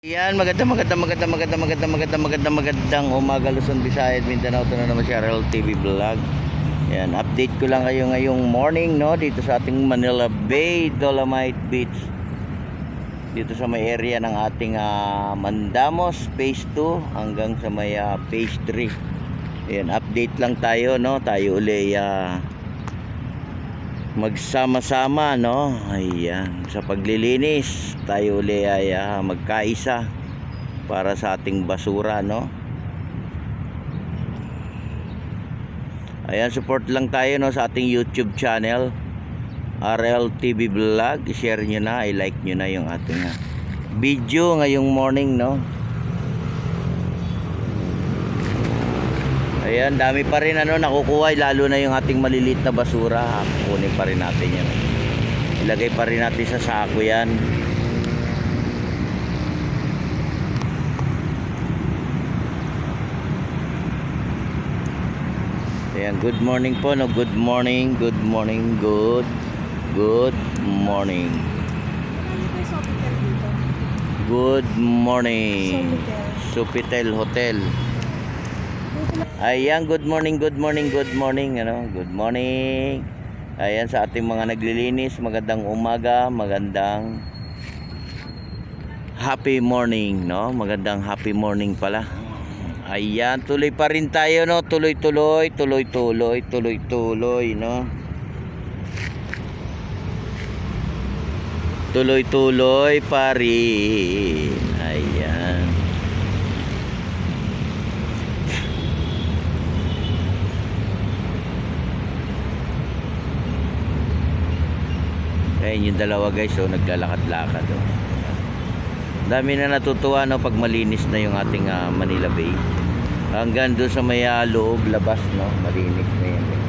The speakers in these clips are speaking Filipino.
Yan, magandang umaga Luzon, Visayas, Mindanao. Ito na naman si RL TV Vlog. Yan, update ko lang kayo ngayong morning, no, dito sa ating Manila Bay, Dolomite Beach. Dito sa may area ng ating Mandamos Phase 2 hanggang sa may Phase 3. Yan, update lang tayo, no. Tayo uli magsama-sama, no. Ayan, sa paglilinis tayo uli ay magkaisa para sa ating basura, no. Ayan, support lang tayo, no, sa ating YouTube channel RL TV Vlog. I-share nyo na, i-like nyo na yung ating video ngayong morning, no. Ayan, dami pa rin nakukuha, lalo na yung ating maliliit na basura. Kunin pa rin natin yan. Ilagay pa rin natin sa sako yan. Ayan, good morning po, no. Good morning. Good morning. Good morning. Sofitel Hotel. Ayan, good morning. Good morning. Ayan, sa ating mga naglilinis, magandang umaga, magandang happy morning, no? Magandang happy morning pala. Ayan, tuloy pa rin tayo, no? Tuloy, no? Tuloy pa rin. Ayan. Ayan yung dalawa, guys, so naglalakad-lakad, oh. Dami na natutuwa, no, pag malinis na yung ating Manila Bay. Hanggang doon sa may loob, labas, no, malinis na yan, eh.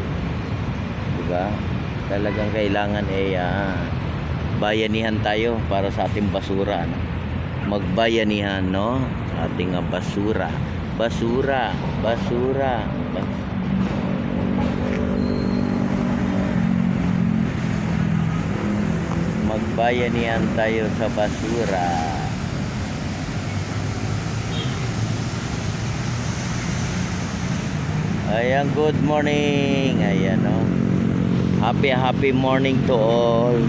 Diba? Talagang kailangan bayanihan tayo para sa ating basura, no? Magbayanihan, no, sa ating basura. Magbayanihan tayo sa basura. Ayan, good morning. Ayan, no. Happy morning to all.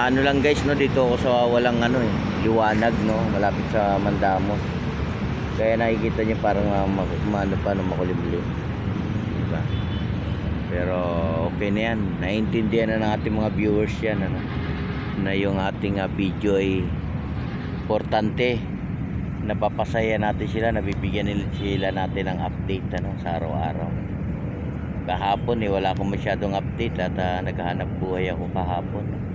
Ano lang, guys, no, dito ako sa walang liwanag, no, malapit sa Mandamos. Kaya nakikita niyo parang makulimlim, diba? Pero okay na yan, naiintindihan na ng ating mga viewers yan, na yung ating video ay importante, napapasaya natin sila, nabibigyan sila natin ng update, sa araw-araw. Kahapon wala akong masyadong update at naghahanap buhay ako kahapon.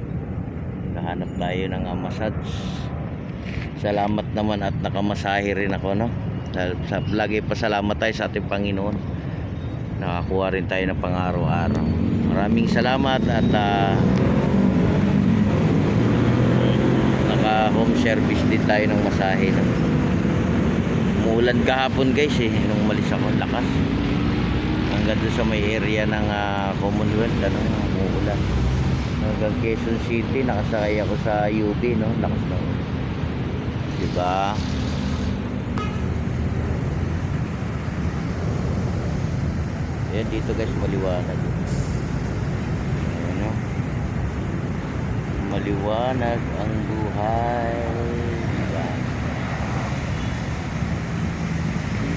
Naghahanap tayo ng massage. Salamat naman at nakamasahe rin ako, no. Lagi pasalamat tayo sa ating Panginoon. Nakakuha rin tayo ng pang-araw-araw. Maraming salamat at naka home service din tayo ng masahe, no. Umuulan kahapon, guys, nung umalis ako, lakas. Hanggang doon sa may area ng Commonwealth, umuulan. Hanggang Quezon City, nakasakay ako sa UB, no. Lakas na, diba? Ayan, dito, guys, maliwanag. Ayan, no? Maliwanag ang buhay, diba?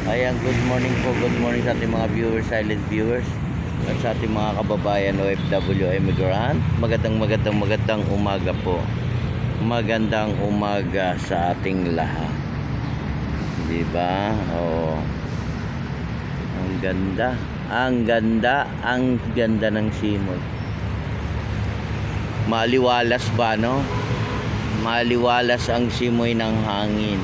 Ayan, good morning po. Good morning sa ating mga viewers, silent viewers, at sa ating mga kababayan OFW immigrant. Magandang umaga po. Magandang umaga sa ating lahat, diba? Oo. Ang ganda ng simoy. Maliwalas ba, no? Maliwalas ang simoy ng hangin.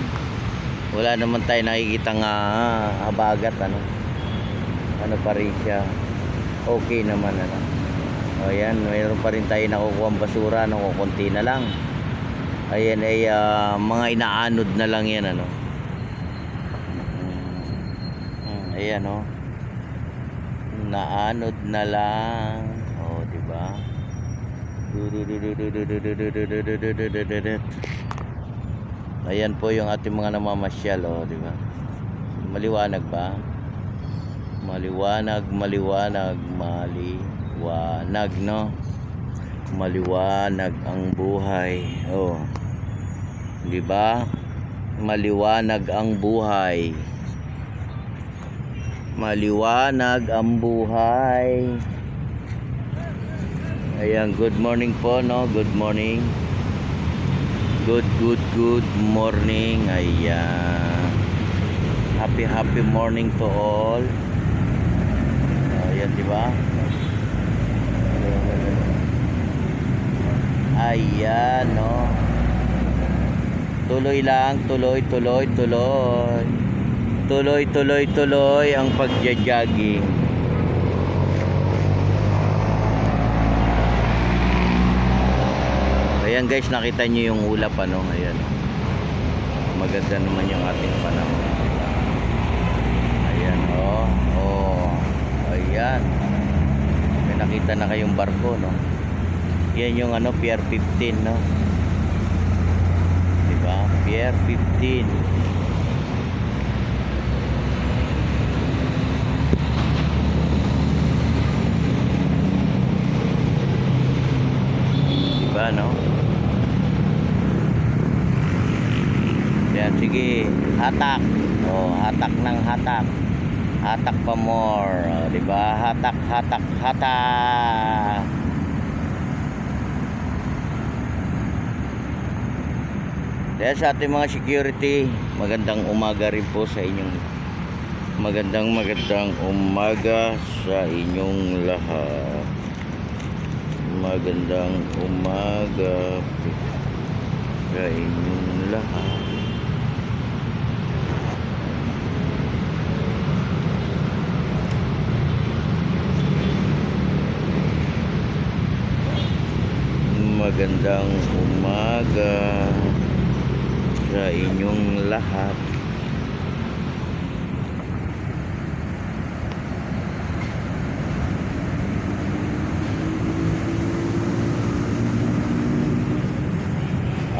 Wala naman tayo nakikitang habagat, ano pa rin siya. Okay naman, O yan, mayroon pa rin tayo nakukuha ang basura, konti na lang. Ayan ay mga inaanod na lang yan, Ayan oh. Naanod na lang. Oh, di ba? Ayan po yung ating mga namamasyal, oh, di ba? Maliwanag ba? Maliwanag, maliwanag, maliwanag, no? Maliwanag ang buhay. Oh. Di ba? Maliwanag ang buhay. Maliwanag ang buhay. Ayan, good morning po, no? Good morning. Good morning. Ayan. Happy morning to all. Ayan, di ba? Ayan, no? Tuloy lang, tuloy ang pagja-jogging. Ayan guys, nakita nyo yung ulap, ano? Ayan. Maganda naman yung ating panahon. Ayan, oh. Oh. Ayan. May nakita na kayong barko, no? Yan yung ano, Pier 15, no? Diba? Pier 15. Diba, no? Yan, sige. Hatak. Oh, hatak ng hatak. Hatak pa more. Oh, diba? Hatak. Kaya sa ating mga security, magandang umaga rin po sa inyong magandang umaga sa inyong lahat. Magandang umaga sa inyong lahat. Magandang umaga sa inyong lahat.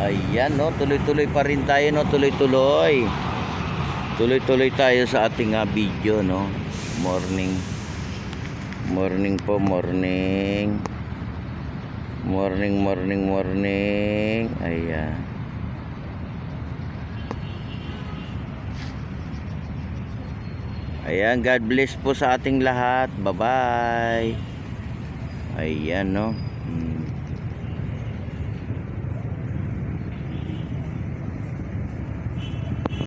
Ayan, no, tuloy pa rin tayo, no, tuloy tayo sa ating video, no. Morning po, morning. Ayan. Ayan, God bless po sa ating lahat. Bye-bye. Ayan, no.